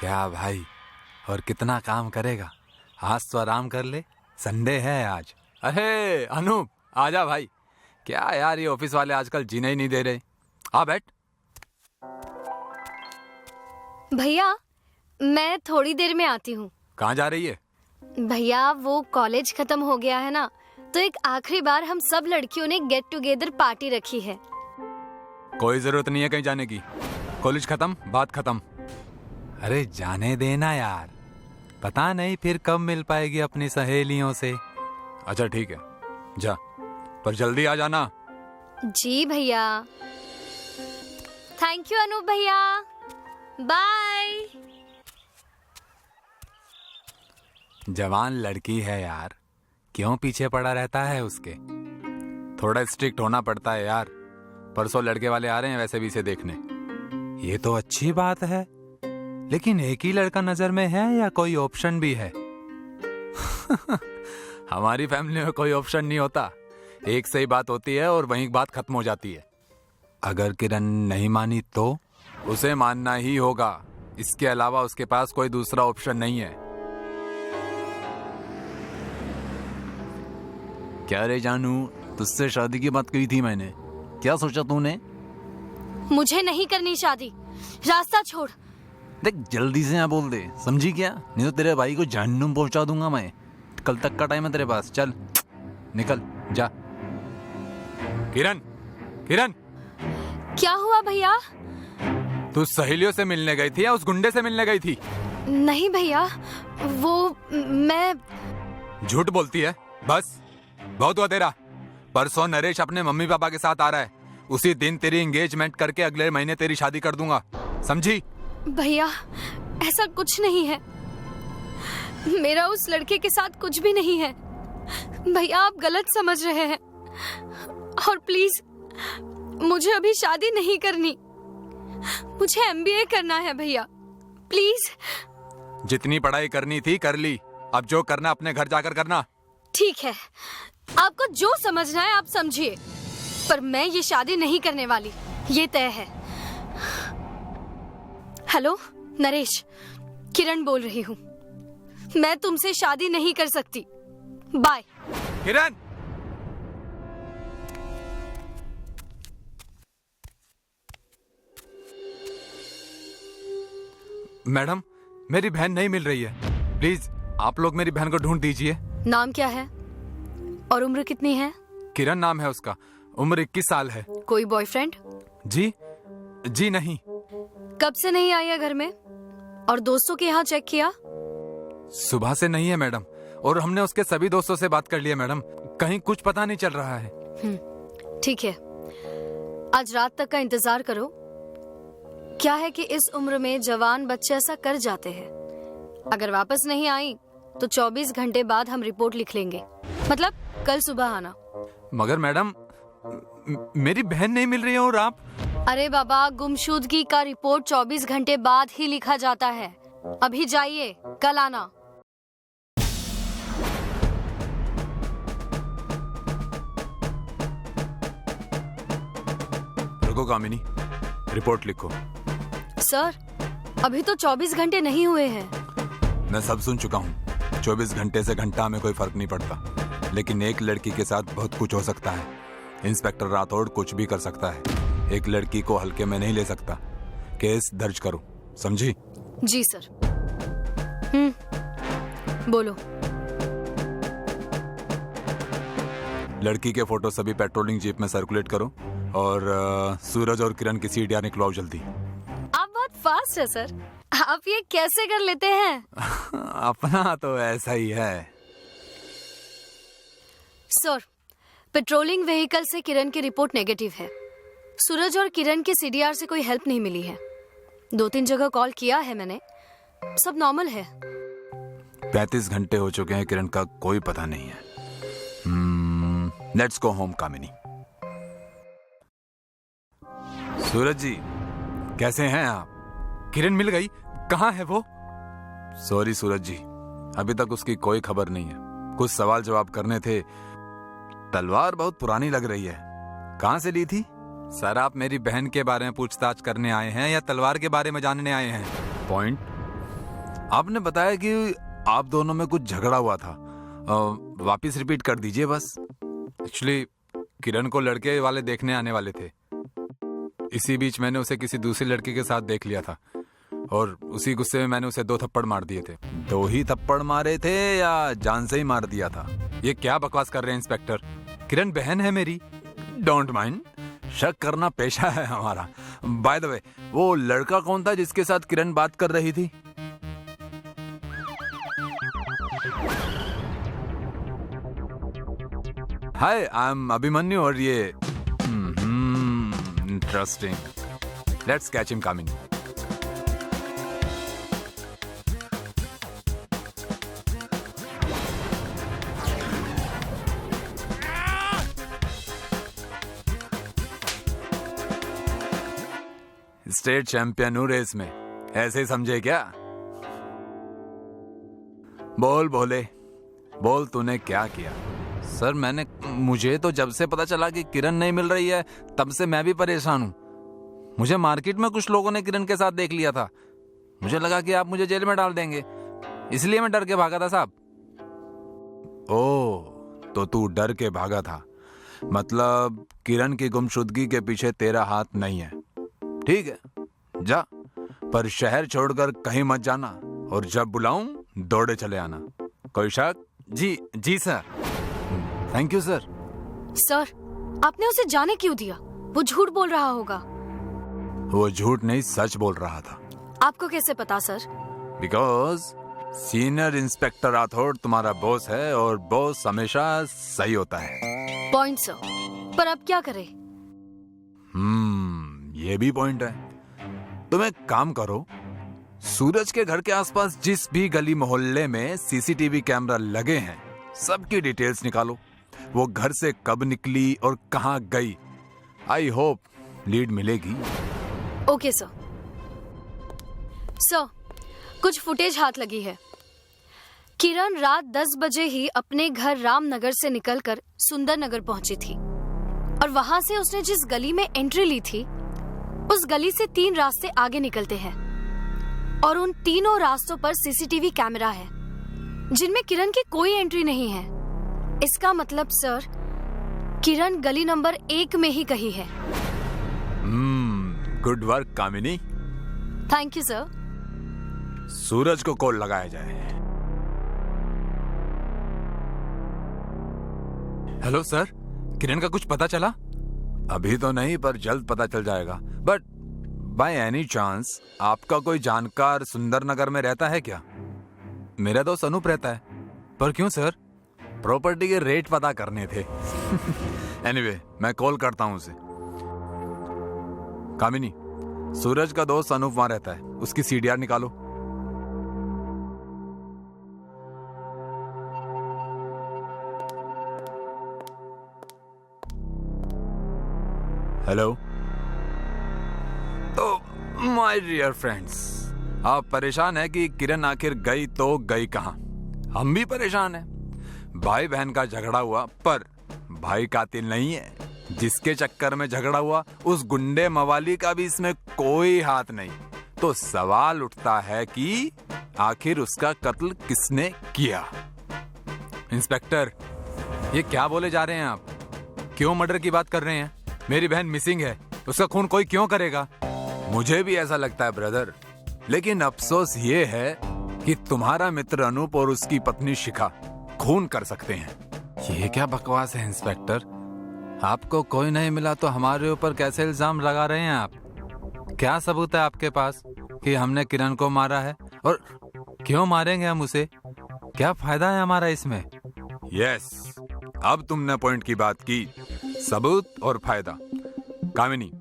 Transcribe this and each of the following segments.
क्या भाई, और कितना काम करेगा? आज तो आराम कर ले, संडे है आज। अरे अनूप, आजा भाई। क्या यार, ये ऑफिस वाले आजकल जीने ही नहीं दे रहे। आ बैठ। भैया मैं थोड़ी देर में आती हूँ। कहाँ जा रही है? भैया वो कॉलेज खत्म हो गया है ना, तो एक आखिरी बार हम सब लड़कियों ने गेट टुगेदर पार्टी रखी है। कोई जरूरत नहीं है कहीं जाने की। कॉलेज खत्म, बात खत्म। अरे जाने देना यार, पता नहीं फिर कब मिल पाएगी अपनी सहेलियों से। अच्छा ठीक है, जा, पर जल्दी आ जाना। जी भैया। थैंक यू अनूप भैया, बाय। जवान लड़की है यार, क्यों पीछे पड़ा रहता है उसके? थोड़ा स्ट्रिक्ट होना पड़ता है यार। परसों लड़के वाले आ रहे हैं वैसे भी इसे देखने। ये तो अच्छी बात है, लेकिन एक ही लड़का नजर में है या कोई ऑप्शन भी है? हमारी फैमिली में कोई ऑप्शन नहीं होता, एक सही बात होती है और वहीं बात खत्म हो जाती है। अगर किरण नहीं मानी तो उसे मानना ही होगा, इसके अलावा उसके पास कोई दूसरा ऑप्शन नहीं है। क्या रे जानू, तुझसे शादी की बात कही थी मैंने, क्या सोचा तूने? मुझे नहीं करनी शादी, रास्ता छोड़। देख जल्दी से यहाँ बोल दे, समझी क्या? नहीं तो तेरे भाई को जहन्नुम पहुंचा दूंगा मैं। कल तक का टाइम है तेरे पास, चल निकल जा। किरण, किरण। क्या हुआ भैया? तू सहेलियों से मिलने गई थी या उस गुंडे से मिलने गई थी? नहीं भैया, वो मैं। झूठ बोलती है, बस बहुत हुआ तेरा। परसों नरेश अपने मम्मी पापा के साथ आ रहा है, उसी दिन तेरी एंगेजमेंट करके अगले महीने तेरी शादी कर दूंगा, समझी? भैया ऐसा कुछ नहीं है, मेरा उस लड़के के साथ कुछ भी नहीं है। भैया आप गलत समझ रहे हैं, और प्लीज मुझे अभी शादी नहीं करनी, मुझे एमबीए करना है भैया, प्लीज। जितनी पढ़ाई करनी थी कर ली, अब जो करना अपने घर जाकर करना। ठीक है, आपको जो समझना है आप समझिए, पर मैं ये शादी नहीं करने वाली, ये तय है। हेलो नरेश, किरण बोल रही हूँ, मैं तुमसे शादी नहीं कर सकती, बाय। किरण, मैडम मेरी बहन नहीं मिल रही है, प्लीज आप लोग मेरी बहन को ढूंढ दीजिए। नाम क्या है और उम्र कितनी है? किरण नाम है उसका, उम्र 21 साल है। कोई बॉयफ्रेंड? जी नहीं। कब से नहीं आई है घर में? और दोस्तों के यहाँ चेक किया? सुबह से नहीं है मैडम, और हमने उसके सभी दोस्तों से बात कर लिया मैडम, कहीं कुछ पता नहीं चल रहा है। ठीक है, आज रात तक का इंतजार करो। क्या है कि इस उम्र में जवान बच्चे ऐसा कर जाते हैं। अगर वापस नहीं आई तो 24 घंटे बाद हम रिपोर्ट लिख लेंगे, मतलब कल सुबह आना। मगर मैडम मेरी बहन नहीं मिल रही है और आप? अरे बाबा, गुमशुदगी का रिपोर्ट 24 घंटे बाद ही लिखा जाता है। अभी जाइए, कल आना। रुको कामिनी, रिपोर्ट लिखो। सर अभी तो 24 घंटे नहीं हुए हैं। मैं सब सुन चुका हूँ, 24 घंटे से घंटा में कोई फर्क नहीं पड़ता, लेकिन एक लड़की के साथ बहुत कुछ हो सकता है। इंस्पेक्टर राठौड़ कुछ भी कर सकता है, एक लड़की को हल्के में नहीं ले सकता। केस दर्ज करो, समझी? जी सर। बोलो। लड़की के फोटो सभी पेट्रोलिंग जीप में सर्कुलेट करो, और सूरज और किरण की सीढ़ियां निकलवाओ जल्दी। आप बहुत फास्ट है सर, आप ये कैसे कर लेते हैं? अपना तो ऐसा ही है। सर पेट्रोलिंग व्हीकल से किरण की रिपोर्ट नेगेटिव है। सूरज और किरण की सीडीआर से कोई हेल्प नहीं मिली है। 2-3 जगह कॉल किया है मैंने, सब नॉर्मल है। 35 घंटे हो चुके हैं, किरण का कोई पता नहीं है। लेट्स गो होम कामिनी। सूरज जी कैसे हैं आप? किरण मिल गई? कहाँ है वो? सॉरी सूरज जी, अभी तक उसकी कोई खबर नहीं है। कुछ सवाल जवाब करने थे। तलवार बहुत पुरानी लग रही है, कहाँ से ली थी? सर आप मेरी बहन के बारे में पूछताछ करने आए हैं या तलवार के बारे में जानने आए हैं? पॉइंट। आपने बताया कि आप दोनों में कुछ झगड़ा हुआ था। वापिस रिपीट कर दीजिए बस। एक्चुअली किरण को लड़के वाले देखने आने वाले थे। इसी बीच मैंने उसे किसी दूसरे लड़के के साथ देख लिया था और उसी गुस्से में मैंने उसे 2 थप्पड़ मार दिए थे। 2 ही थप्पड़ मारे थे या जान से ही मार दिया था? ये क्या बकवास कर रहे हैं इंस्पेक्टर? किरण बहन है मेरी। डोंट माइंड, शक करना पेशा है हमारा। बाय द वे, वो लड़का कौन था जिसके साथ किरण बात कर रही थी? हाय, आई एम अभिमन्यु और ये interesting. Let's catch him coming. State champion हूं रेस में, ऐसे समझे क्या? बोल भोले, बोल तूने क्या किया? सर मुझे तो जब से पता चला कि किरण नहीं मिल रही है तब से मैं भी परेशान हूं। मुझे मार्केट में कुछ लोगों ने किरण के साथ देख लिया था। मुझे लगा कि आप मुझे जेल में डाल देंगे, इसलिए मैं डर के भागा था साहब। ओह, तो तू डर के भागा था। मतलब किरण की गुमशुदगी के पीछे तेरा हाथ नहीं है। ठीक है, जा, पर शहर छोड़कर कहीं मत जाना और जब बुलाऊं दौड़े चले आना। कोई शक? जी sir. Thank you sir. Sir, आपने उसे जाने क्यों दिया? वो झूठ बोल रहा होगा। वो झूठ नहीं, सच बोल रहा था। आपको कैसे पता sir? Because senior inspector Rathore तुम्हारा बॉस है और बॉस हमेशा सही होता है। पॉइंट सर, पर अब क्या करें? ये भी पॉइंट है। तुम एक काम करो, सूरज के घर के आसपास जिस भी गली मोहल्ले में सीसीटीवी कैमरा लगे हैं सबकी डिटेल्स निकालो। वो घर से कब निकली और कहां गई। आई होप लीड मिलेगी। Okay sir. सर, कुछ फुटेज हाथ लगी है। किरण रात 10 बजे ही अपने घर रामनगर से निकलकर सुंदरनगर पहुंची थी और वहां से उसने जिस गली में एंट्री ली थी उस गली से 3 रास्ते आगे निकलते हैं और उन तीनों रास्तों पर सीसीटीवी कैमरा है जिनमें किरण की कोई एंट्री नहीं है। इसका मतलब सर, किरण गली नंबर 1 में ही कहीं है। Good work Kamini. Thank you sir. Suraj को कॉल लगाया जाए। हेलो सर, किरण का कुछ पता चला? अभी तो नहीं, पर जल्द पता चल जाएगा। बट बाय एनी चांस आपका कोई जानकार सुंदरनगर में रहता है क्या? मेरा दोस्त अनूप रहता है। पर क्यों सर? प्रॉपर्टी के रेट पता करने थे। एनीवे, मैं कॉल करता हूं उसे। कामिनी, सूरज का दोस्त अनूप वहां रहता है, उसकी सीडीआर निकालो। हेलो। तो माय डियर फ्रेंड्स, आप परेशान है कि किरण आखिर गई तो गई कहां? हम भी परेशान हैं। भाई बहन का झगड़ा हुआ, पर भाई कातिल नहीं है। जिसके चक्कर में झगड़ा हुआ उस गुंडे मवाली का भी इसमें कोई हाथ नहीं। तो सवाल उठता है कि आखिर उसका कत्ल किसने किया? इंस्पेक्टर, ये क्या बोले जा रहे हैं आप? क्यों मर्डर की बात कर रहे हैं? मेरी बहन मिसिंग है, उसका खून कोई क्यों करेगा? मुझे भी ऐसा लगता है ब्रदर, लेकिन अफसोस ये है कि तुम्हारा मित्र अनूप और उसकी पत्नी शिखा खून कर सकते हैं। ये क्या बकवास है इंस्पेक्टर? आपको कोई नहीं मिला तो हमारे ऊपर कैसे इल्जाम लगा रहे हैं आप? क्या सबूत है आपके पास कि हमने किरण को मारा है? और क्यों मारेंगे हम उसे? क्या फायदा है हमारा इसमें? यस, अब तुमने पॉइंट की बात की। सबूत और फायदा। कामिनी,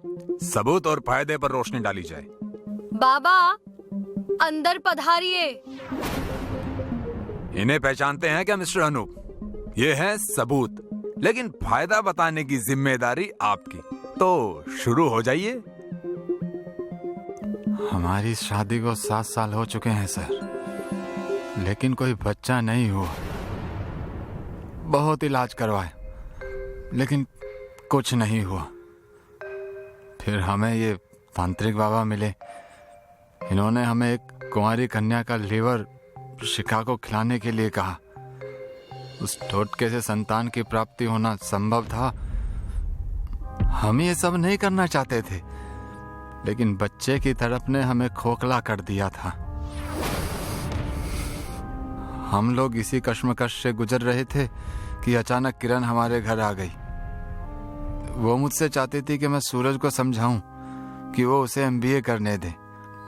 सबूत और फायदे पर रोशनी डाली जाए। बाबा, अंदर पधारिए। इन्हें पहचानते हैं क्या मिस्टर अनूप? ये है सबूत, लेकिन फायदा बताने की जिम्मेदारी आपकी। तो शुरू हो जाइए। हमारी शादी को 7 साल हो चुके हैं सर, लेकिन कोई बच्चा नहीं हुआ। बहुत इलाज करवाए, लेकिन कुछ नहीं हुआ। फिर हमें ये तांत्रिक बाबा मिले। इन्होंने हमें एक कुंवारी कन्या का लीवर शिखा को खिलाने के लिए कहा। उस टोटके से संतान की प्राप्ति होना संभव था। हम ये सब नहीं करना चाहते थे, लेकिन बच्चे की तड़प ने हमें खोखला कर दिया था। हम लोग इसी कश्मकश से गुजर रहे थे कि अचानक किरण हमारे घर आ गई। वो मुझसे चाहती थी कि मैं सूरज को समझाऊं कि वो उसे MBA करने दे,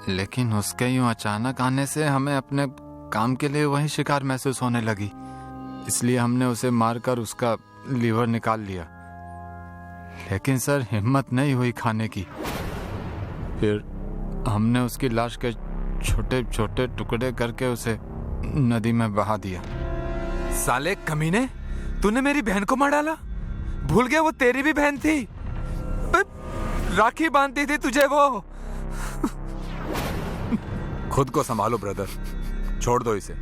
लेकिन उसके यूं अचानक आने से हमें अपने काम के लिए वही शिकार महसूस होने लगी। इसलिए हमने उसे मारकर उसका लीवर निकाल लिया। लेकिन सर हिम्मत नहीं हुई खाने की। फिर हमने उसकी लाश के छोटे छोटे टुकड़े करके उसे नदी में बहा दिया। साले कमीने, तूने मेरी बहन को मार डाला। भूल गया वो तेरी भी बहन थी। राखी बांधती थी तुझे वो। खुद को संभालो ब्रदर, छोड़ दो इसे।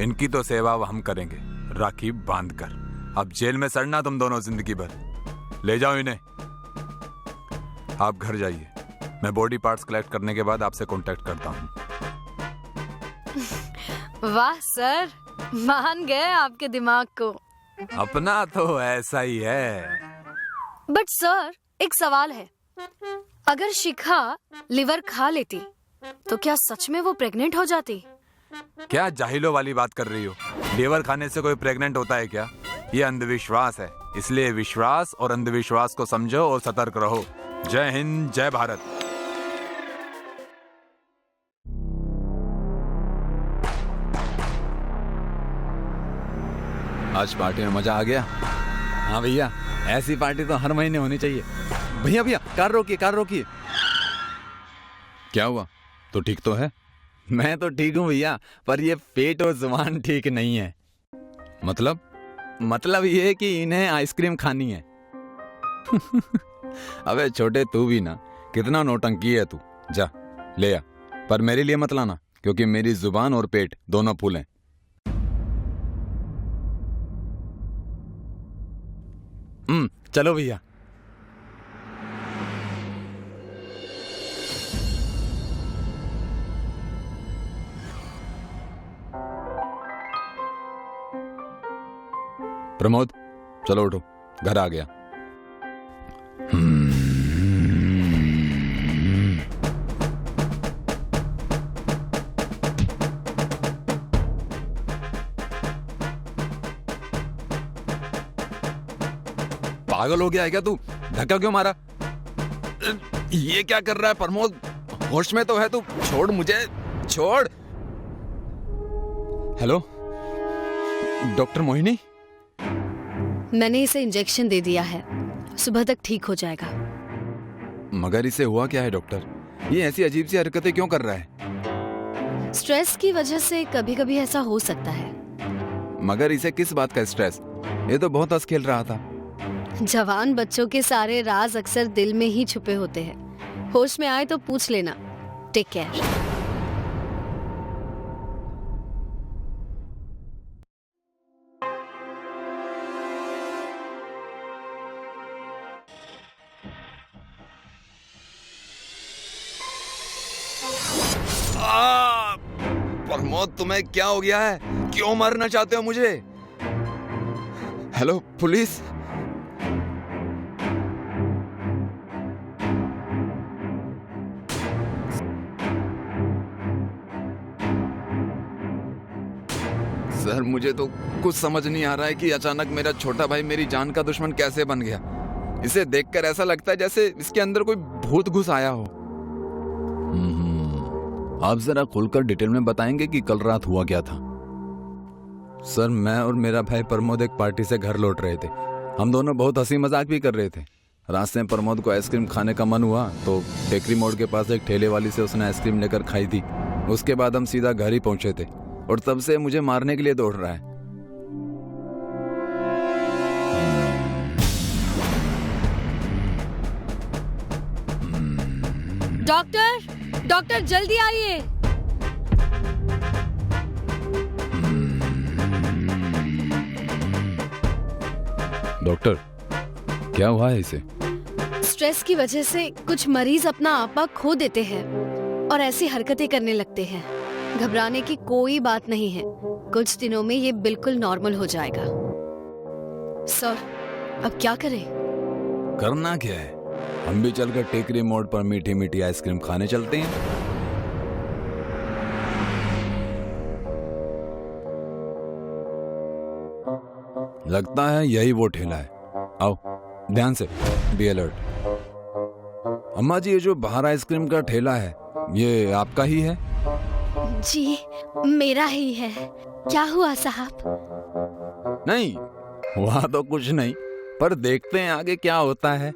इनकी तो सेवा हम करेंगे राखी बांध कर। अब जेल में सड़ना तुम दोनों जिंदगी भर। ले जाओ इन्हें। आप घर जाइए, मैं बॉडी पार्ट्स कलेक्ट करने के बाद आपसे कांटेक्ट करता हूँ। वाह सर, मान गए आपके दिमाग को। अपना तो ऐसा ही है। बट सर एक सवाल है, अगर शिखा लिवर खा लेती तो क्या सच में वो प्रेग्नेंट हो जाती? क्या जाहिलों वाली बात कर रही हो? लीवर खाने से कोई प्रेग्नेंट होता है क्या? ये अंधविश्वास है। इसलिए विश्वास और अंधविश्वास को समझो और सतर्क रहो। जय हिंद, जय भारत। आज पार्टी में मजा आ गया। हाँ भैया, ऐसी पार्टी तो हर महीने होनी चाहिए। भैया भैया, कार रोकिए, कार रोकिए। क्या हुआ? तो ठीक तो है? मैं तो ठीक हूँ भैया, पर ये पेट और जुबान ठीक नहीं है। मतलब ये कि इन्हें आइसक्रीम खानी है। अबे छोटे, तू भी ना, कितना नौटंकी है तू। जा ले आ, पर मेरे लिए मत लाना, क्योंकि मेरी जुबान और पेट दोनों फूल हैं। चलो भैया। प्रमोद, चलो उठो, घर आ गया। पागल हो गया है क्या तू? धक्का क्यों मारा? ये क्या कर रहा है प्रमोद? होश में तो है तू? छोड़ मुझे, छोड़। Hello doctor Mohini. मैंने इसे इंजेक्शन दे दिया है, सुबह तक ठीक हो जाएगा। मगर इसे हुआ क्या है डॉक्टर? ये ऐसी अजीब सी हरकतें क्यों कर रहा है? स्ट्रेस की वजह से कभी कभी ऐसा हो सकता है। मगर इसे किस बात का स्ट्रेस? ये तो बहुत हंस खेल रहा था। जवान बच्चों के सारे राज अक्सर दिल में ही छुपे होते हैं। होश में आए तो पूछ लेना। Take care. प्रमोद, तुम्हें क्या हो गया है? क्यों मारना चाहते हो मुझे? Hello police. सर, मुझे तो कुछ समझ नहीं आ रहा है कि अचानक मेरा छोटा भाई मेरी जान का दुश्मन कैसे बन गया। इसे देखकर ऐसा लगता है जैसे इसके अंदर कोई भूत घुस आया हो। आप जरा खुलकर डिटेल में बताएंगे कि कल रात हुआ क्या था? सर, मैं और मेरा भाई प्रमोद एक पार्टी से घर लौट रहे थे। हम दोनों बहुत हंसी मजाक भी कर रहे थे। रास्ते में प्रमोद को आइसक्रीम खाने का मन हुआ तो टेकरी मोड़ के पास एक ठेले वाली से उसने आइसक्रीम लेकर खाई थी। उसके बाद हम सीधा घर ही पहुंचे थे और तब से मुझे मारने के लिए दौड़ रहा है। डॉक्टर जल्दी आइए। डॉक्टर, क्या हुआ है इसे? स्ट्रेस की वजह से कुछ मरीज अपना आपा खो देते हैं और ऐसी हरकतें करने लगते हैं। घबराने की कोई बात नहीं है, कुछ दिनों में ये बिल्कुल नॉर्मल हो जाएगा। सर, अब क्या करें? करना क्या है, हम भी चलकर टेकरी मोड़ पर मीठी मीठी आइसक्रीम खाने चलते हैं। लगता है यही वो ठेला है। आओ, ध्यान से, बी अलर्ट। अम्मा जी, ये जो बाहर आइसक्रीम का ठेला है, ये आपका ही है? जी, मेरा ही है। क्या हुआ साहब? नहीं, वहां तो कुछ नहीं, पर देखते हैं आगे क्या होता है।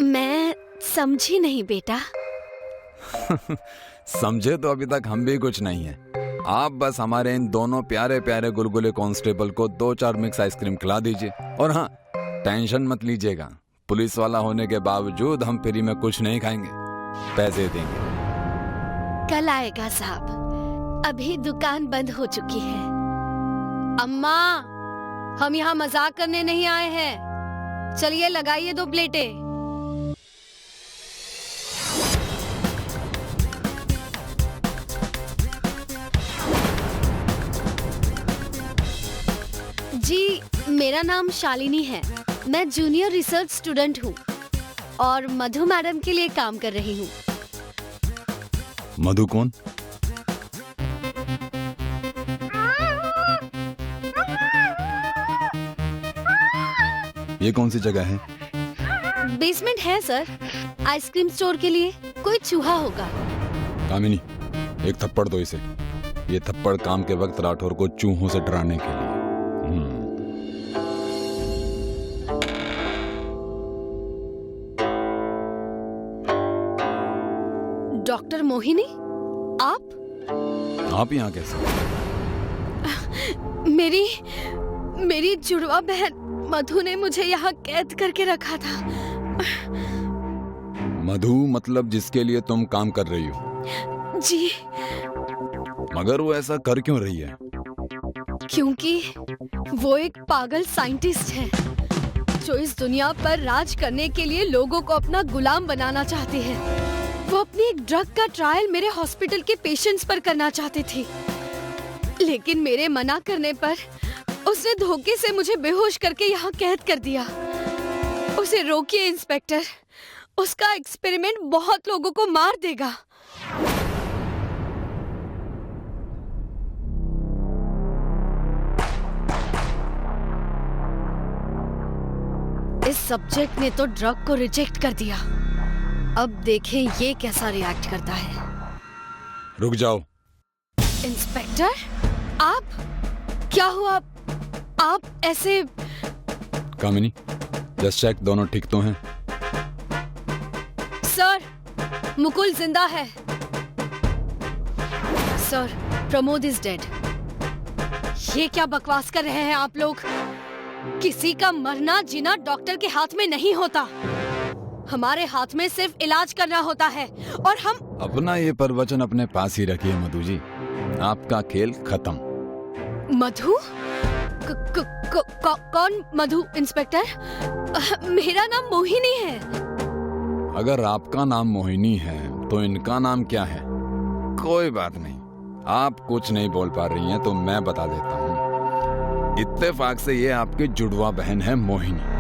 मैं समझी नहीं बेटा। समझे तो अभी तक हम भी कुछ नहीं है। आप बस हमारे इन दोनों प्यारे प्यारे गुलगुले कांस्टेबल को 2-4 मिक्स आइसक्रीम खिला दीजिए। और हाँ, टेंशन मत लीजिएगा, पुलिस वाला होने के बावजूद हम फ्री में कुछ नहीं खाएंगे, पैसे देंगे। कल आएगा साहब, अभी दुकान बंद हो चुकी है। अम्मा, हम यहाँ मजाक करने नहीं आए हैं, चलिए लगाइए 2 प्लेटें। जी, मेरा नाम शालिनी है, मैं जूनियर रिसर्च स्टूडेंट हूँ और मधु मैडम के लिए काम कर रही हूँ। मधु कौन? ये कौन सी जगह है? बेसमेंट है सर, आइसक्रीम स्टोर के लिए। कोई चूहा होगा। कामिनी, एक थप्पड़ दो इसे। ये थप्पड़ काम के वक्त राठौर को चूहों से डराने के लिए। डॉक्टर मोहिनी, आप यहाँ कैसे? मेरी जुड़वा बहन मधु ने मुझे यहाँ कैद करके रखा था। मधु मतलब जिसके लिए तुम काम कर रही हो? जी। मगर वो ऐसा कर क्यों रही है? क्योंकि वो एक पागल साइंटिस्ट है जो इस दुनिया पर राज करने के लिए लोगों को अपना गुलाम बनाना चाहती है। वो अपनी एक ड्रग का ट्रायल मेरे हॉस्पिटल के पेशेंट्स पर करना चाहती थी, लेकिन मेरे मना करने पर उसने धोखे से मुझे बेहोश करके यहाँ कैद कर दिया। उसे रोकिए इंस्पेक्टर, उसका एक्सपेरिमेंट बहुत लोगों को मार देगा। इस सब्जेक्ट ने तो ड्रग को रिजेक्ट कर दिया, अब देखें ये कैसा रिएक्ट करता है। रुक जाओ। इंस्पेक्टर, आप? क्या हुआ? आप ऐसे? कामिनी, जस्ट चेक, दोनों ठीक तो हैं? सर, मुकुल जिंदा है। Sir, Pramod is dead. ये क्या बकवास कर रहे हैं आप लोग? किसी का मरना जीना डॉक्टर के हाथ में नहीं होता, हमारे हाथ में सिर्फ इलाज करना होता है। और हम अपना ये प्रवचन अपने पास ही रखिए मधु जी, आपका खेल खत्म। मधु? कौन मधु इंस्पेक्टर? मेरा नाम मोहिनी है। अगर आपका नाम मोहिनी है तो इनका नाम क्या है? कोई बात नहीं, आप कुछ नहीं बोल पा रही हैं तो मैं बता देता हूँ। इत्तेफाक से ये आपकी जुड़वा बहन है मोहिनी।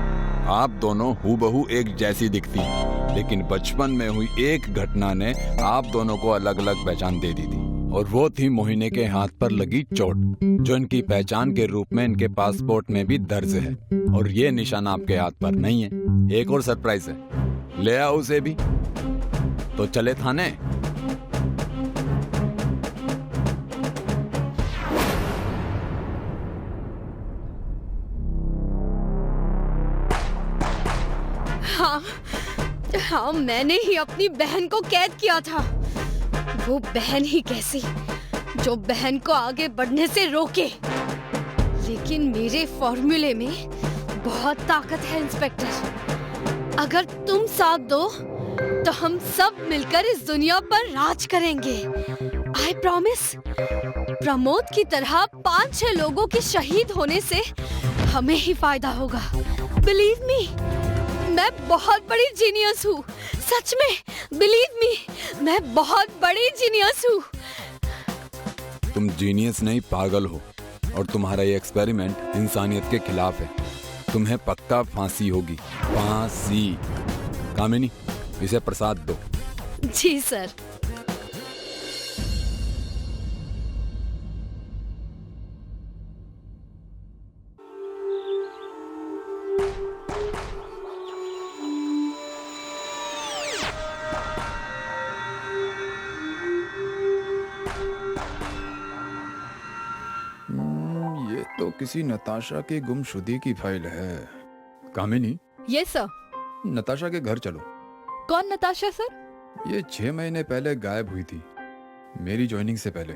आप दोनों हूबहू एक जैसी दिखती हैं, लेकिन बचपन में हुई एक घटना ने आप दोनों को अलग अलग पहचान दे दी थी, और वो थी मोहिनी के हाथ पर लगी चोट, जो इनकी पहचान के रूप में इनके पासपोर्ट में भी दर्ज है। और ये निशान आपके हाथ पर नहीं है। एक और सरप्राइज है, ले आओ उसे भी। तो चले थाने। हाँ, मैंने ही अपनी बहन को कैद किया था। वो बहन ही कैसी जो बहन को आगे बढ़ने से रोके। लेकिन मेरे फॉर्मूले में बहुत ताकत है इंस्पेक्टर। अगर तुम साथ दो तो हम सब मिलकर इस दुनिया पर राज करेंगे। I promise. प्रमोद की तरह 5-6 लोगों के शहीद होने से हमें ही फायदा होगा। बिलीव मी, मैं बहुत बड़ी जीनियस हूँ। सच में, बिलीव मी, मैं बहुत बड़ी जीनियस हूँ। तुम जीनियस नहीं पागल हो और तुम्हारा ये एक्सपेरिमेंट इंसानियत के खिलाफ है। तुम्हें पक्का फांसी होगी, फांसी। कामिनी, इसे प्रसाद दो। जी सर। ये तो किसी नताशा की गुमशुदगी की फाइल है। कामिनी, यस सर। नताशा के घर चलो। कौन नताशा सर? ये 6 महीने पहले गायब हुई थी, मेरी ज्वाइनिंग से पहले।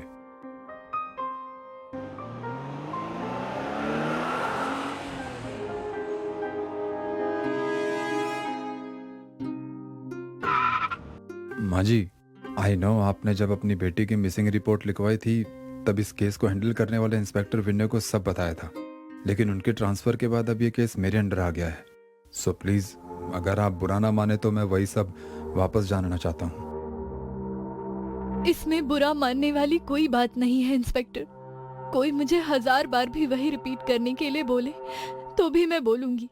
माँ जी, आई नो आपने जब अपनी बेटी की मिसिंग रिपोर्ट लिखवाई थी तब इस केस को हैंडल करने वाले इंस्पेक्टर विनय को सब बताया था, लेकिन उनके ट्रांसफर के बाद अब ये केस मेरे अंडर आ गया है। सो प्लीज, अगर आप बुरा ना माने तो मैं वही सब वापस जानना चाहता हूँ। इसमें बुरा मानने वाली कोई बात नहीं है इंस्पेक्टर। कोई मुझे 1000 बार भी वही रिपीट करने के लिए बोले तो भी मैं बोलूंगी।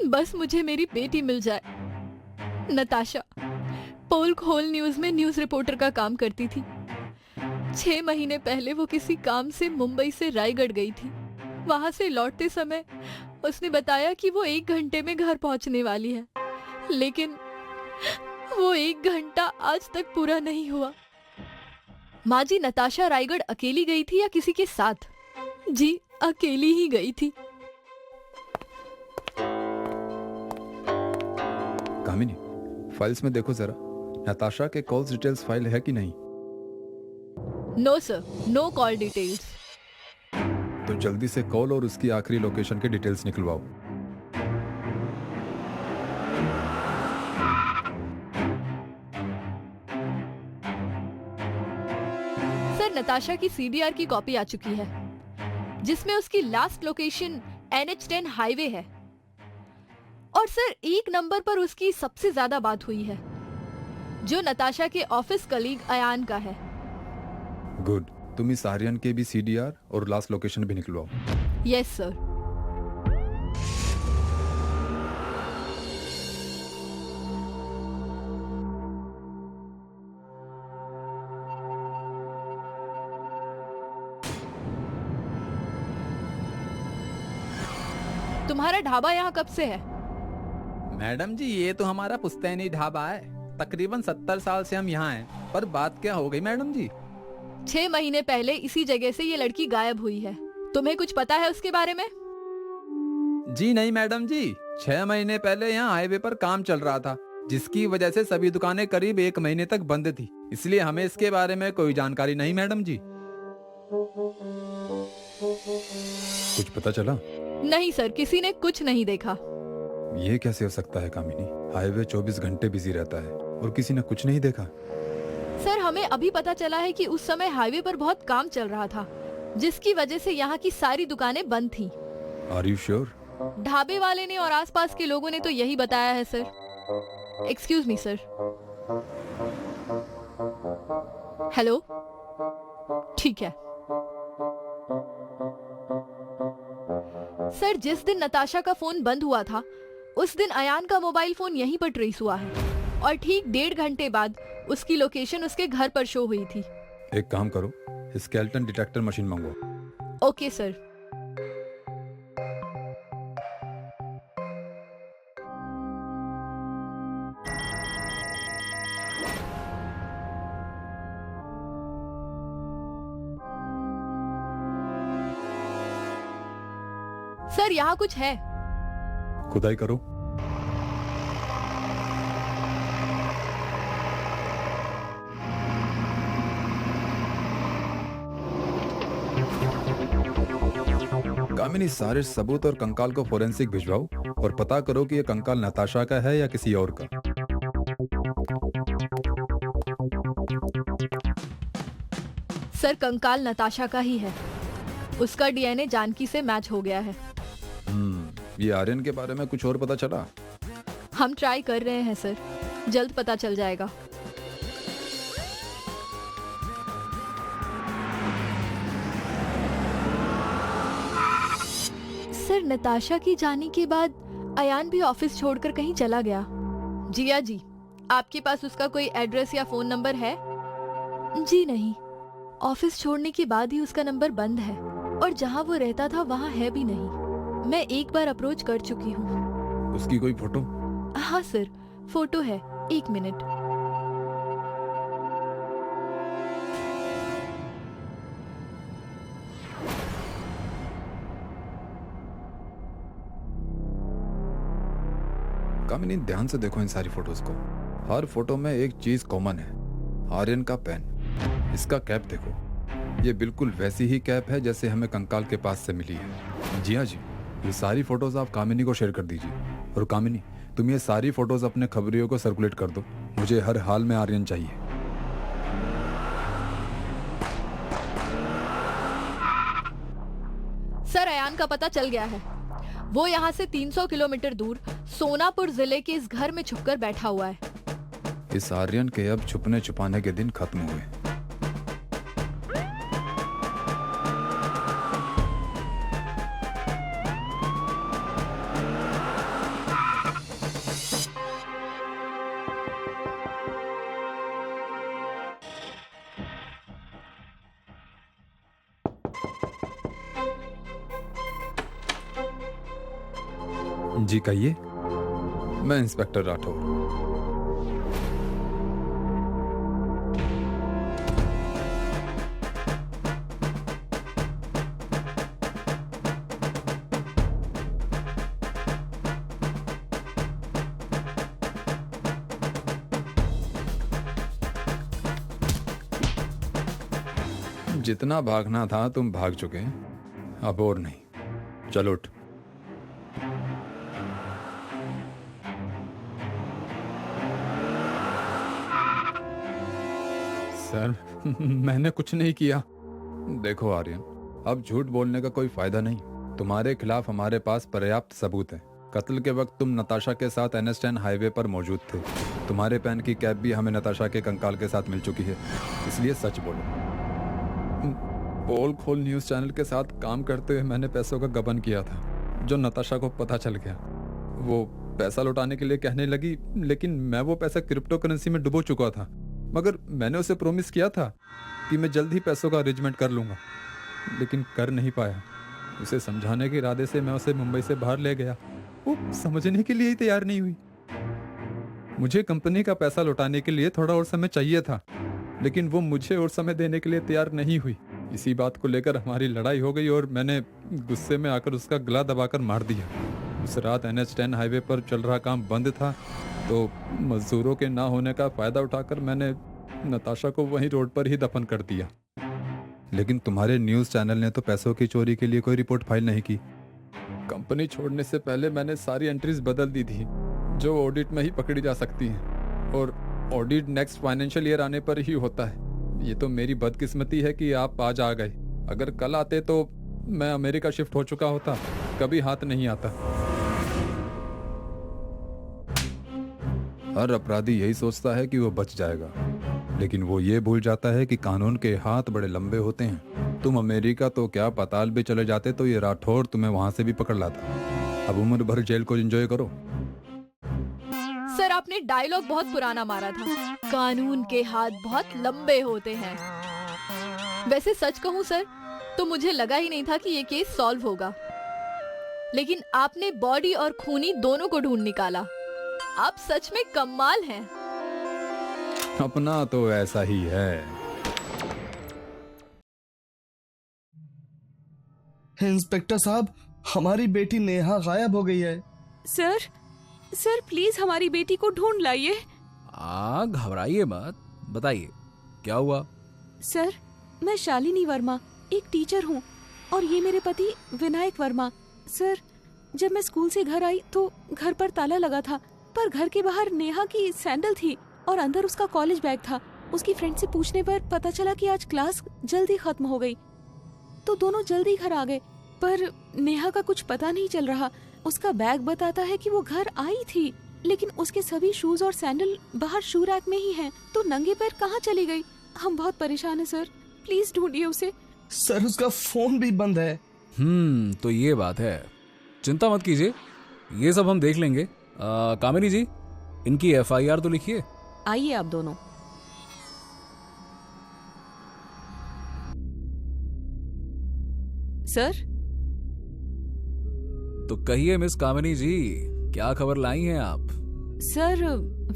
बस मुझे मेरी बेटी मिल जाए। नताशा पोल्क होल न्यूज में न्यूज रिपोर्टर का काम करती थी। 6 महीने पहले वो किसी काम से मुंबई से रायगढ़ गई थी। वहां से लौटते समय उसने बताया कि वो 1 घंटे में घर पहुंचने वाली है, लेकिन वो 1 घंटा आज तक पूरा नहीं हुआ। माँ जी, नताशा रायगढ़ अकेली गई थी या किसी के साथ? जी, अकेली ही गई थी। कामिनी, फाइल्स में देखो जरा, नताशा के कॉल्स डिटेल्स फाइल है कि नहीं? No sir, no call details. तो जल्दी से कॉल और उसकी आखिरी लोकेशन के डिटेल्स निकलवाओ। सर, नताशा की सीडीआर की कॉपी आ चुकी है, जिसमें उसकी लास्ट लोकेशन NH10 हाईवे है। और सर, 1 नंबर पर उसकी सबसे ज्यादा बात हुई है, जो नताशा के ऑफिस कलीग अयान का है। गुड, तुम इस आर्यन के भी सीडीआर और लास्ट लोकेशन भी निकलवाओ। Yes sir. तुम्हारा ढाबा यहाँ कब से है? मैडम जी, ये तो हमारा पुश्तैनी ढाबा है। तकरीबन 70 साल से हम यहाँ हैं। पर बात क्या हो गई मैडम जी? 6 महीने पहले इसी जगह से ये लड़की गायब हुई है। तुम्हें कुछ पता है उसके बारे में? जी नहीं मैडम जी, 6 महीने पहले यहाँ हाईवे पर काम चल रहा था, जिसकी वजह से सभी दुकानें करीब 1 महीने तक बंद थी। इसलिए हमें इसके बारे में कोई जानकारी नहीं मैडम जी। कुछ पता चला? नहीं सर, किसी ने कुछ नहीं देखा। ये कैसे हो सकता है कामिनी? हाईवे 24 घंटे बिजी रहता है और किसी ने कुछ नहीं देखा। सर, हमें अभी पता चला है कि उस समय हाईवे पर बहुत काम चल रहा था, जिसकी वजह से यहाँ की सारी दुकानें बंद थीं। Are you sure? ढाबे वाले ने और आसपास के लोगों ने तो यही बताया है sir. Excuse me sir. Hello, ठीक है सर। जिस दिन नताशा का फोन बंद हुआ था, उस दिन अयान का मोबाइल फोन यहीं पर ट्रेस हुआ है और ठीक 1.5 घंटे बाद उसकी लोकेशन उसके घर पर शो हुई थी। एक काम करो, स्केलेटन डिटेक्टर मशीन मंगवाओ। Okay sir. सर, यहाँ कुछ है। खुदाई करो। कामिनी, सारे सबूत और कंकाल को फोरेंसिक भिजवाओ और पता करो कि ये कंकाल नताशा का है या किसी और का। सर, कंकाल नताशा का ही है। उसका डीएनए जानकी से मैच हो गया है। ये आर्यन के बारे में कुछ और पता चला? हम ट्राई कर रहे हैं सर, जल्द पता चल जाएगा। सर, नताशा की जाने के बाद अयान भी ऑफिस छोड़कर कहीं चला गया। जिया जी, आपके पास उसका कोई एड्रेस या फोन नंबर है? जी नहीं, ऑफिस छोड़ने के बाद ही उसका नंबर बंद है और जहाँ वो रहता था वहाँ है भी नहीं। मैं एक बार अप्रोच कर चुकी हूँ। उसकी कोई फोटो? हाँ सर, फोटो है, 1 मिनट। कामिनी, ध्यान से देखो इन सारी फोटोज को। हर फोटो में एक चीज कॉमन है, आर्यन का पेन। इसका कैप देखो, ये बिल्कुल वैसी ही कैप है जैसे हमें कंकाल के पास से मिली है। जी हाँ जी, ये सारी फोटोज आप कामिनी को शेयर कर दीजिए। और कामिनी, तुम ये सारी फोटोज अपने खबरियों को सर्कुलेट कर दो। मुझे हर हाल में आर्यन चाहिए। सर, अयान का पता चल गया है। वो यहाँ से 300 किलोमीटर दूर सोनापुर जिले के इस घर में छुपकर बैठा हुआ है। इस आर्यन के अब छुपने छुपाने के दिन खत्म हुए। जी कहिए। मैं इंस्पेक्टर राठौर। जितना भागना था तुम भाग चुके हैं, अब और नहीं। चलो उठ। सर, मैंने कुछ नहीं किया। देखो आर्यन, अब झूठ बोलने का कोई फायदा नहीं। तुम्हारे खिलाफ हमारे पास पर्याप्त सबूत है। कत्ल के वक्त तुम नताशा के साथ NS10 हाईवे पर मौजूद थे। तुम्हारे पेन की कैप भी हमें नताशा के कंकाल के साथ मिल चुकी है, इसलिए सच बोलो। पोल खोल न्यूज चैनल के साथ काम करते हुए मैंने पैसों का गबन किया था, जो नताशा को पता चल गया। वो पैसा लौटाने के लिए कहने लगी, लेकिन मैं वो पैसा क्रिप्टो करेंसी में डुबो चुका था। मगर मैंने उसे प्रॉमिस किया था कि मैं जल्द ही पैसों का अरेंजमेंट कर लूंगा, लेकिन कर नहीं पाया। उसे समझाने के इरादे से मैं उसे मुंबई से बाहर ले गया। वो समझने के लिए ही तैयार नहीं हुई। मुझे कंपनी का पैसा लौटाने के लिए थोड़ा और समय चाहिए था, लेकिन वो मुझे और समय देने के लिए तैयार नहीं हुई। इसी बात को लेकर हमारी लड़ाई हो गई और मैंने गुस्से में आकर उसका गला दबाकर मार दिया। उस रात NH10 हाईवे पर चल रहा काम बंद था, तो मजदूरों के ना होने का फायदा उठाकर मैंने नताशा को वहीं रोड पर ही दफन कर दिया। लेकिन तुम्हारे न्यूज चैनल ने तो पैसों की चोरी के लिए कोई रिपोर्ट फाइल नहीं की। कंपनी छोड़ने से पहले मैंने सारी एंट्रीज बदल दी थी, जो ऑडिट में ही पकड़ी जा सकती हैं, और ऑडिट नेक्स्ट फाइनेंशियल ईयर आने पर ही होता है। ये तो मेरी बदकिस्मती है कि आप आज आ गए। अगर कल आते तो मैं अमेरिका शिफ्ट हो चुका होता, कभी हाथ नहीं आता। हर अपराधी यही सोचता है कि वो बच जाएगा, लेकिन वो ये भूल जाता है कि कानून के हाथ बड़े लंबे होते हैं। तुम अमेरिका तो क्या पाताल भी चले जाते तो ये राठौर तुम्हें वहां से भी पकड़ लाता। अब उम्र भर जेल को एंजॉय करो। सर, आपने डायलॉग बहुत पुराना मारा था, कानून के हाथ बहुत लंबे होते हैं। वैसे सच कहूं सर, तो मुझे लगा ही नहीं था कि ये केस सॉल्व होगा, लेकिन आपने बॉडी और खूनी दोनों को ढूंढ निकाला। आप सच में कमाल हैं। अपना तो ऐसा ही है। इंस्पेक्टर साहब, हमारी बेटी नेहा गायब हो गई है। सर प्लीज हमारी बेटी को ढूंढ लाइए। घबराइए मत, बताइए क्या हुआ। सर, मैं शालिनी वर्मा, एक टीचर हूँ, और ये मेरे पति विनायक वर्मा। सर, जब मैं स्कूल से घर आई तो घर पर ताला लगा था, पर घर के बाहर नेहा की सैंडल थी और अंदर उसका कॉलेज बैग था। उसकी फ्रेंड से पूछने पर पता चला कि आज क्लास जल्दी खत्म हो गई, तो दोनों जल्दी घर आ गए। पर नेहा का कुछ पता नहीं चल रहा। उसका बैग बताता है कि वो घर आई थी, लेकिन उसके सभी शूज और सैंडल बाहर शू रैक में ही हैं। तो नंगे पैर कहाँ चली गई? हम बहुत परेशान हैं सर, प्लीज ढूंढिए उसे। सर, उसका फोन भी बंद है। तो ये बात है। चिंता मत कीजिए, ये सब हम देख लेंगे। कामिनी जी, इनकी FIR तो लिखिए। आइए आप दोनों। सर, तो कहिए मिस कामिनी जी, क्या खबर लाई हैं आप? सर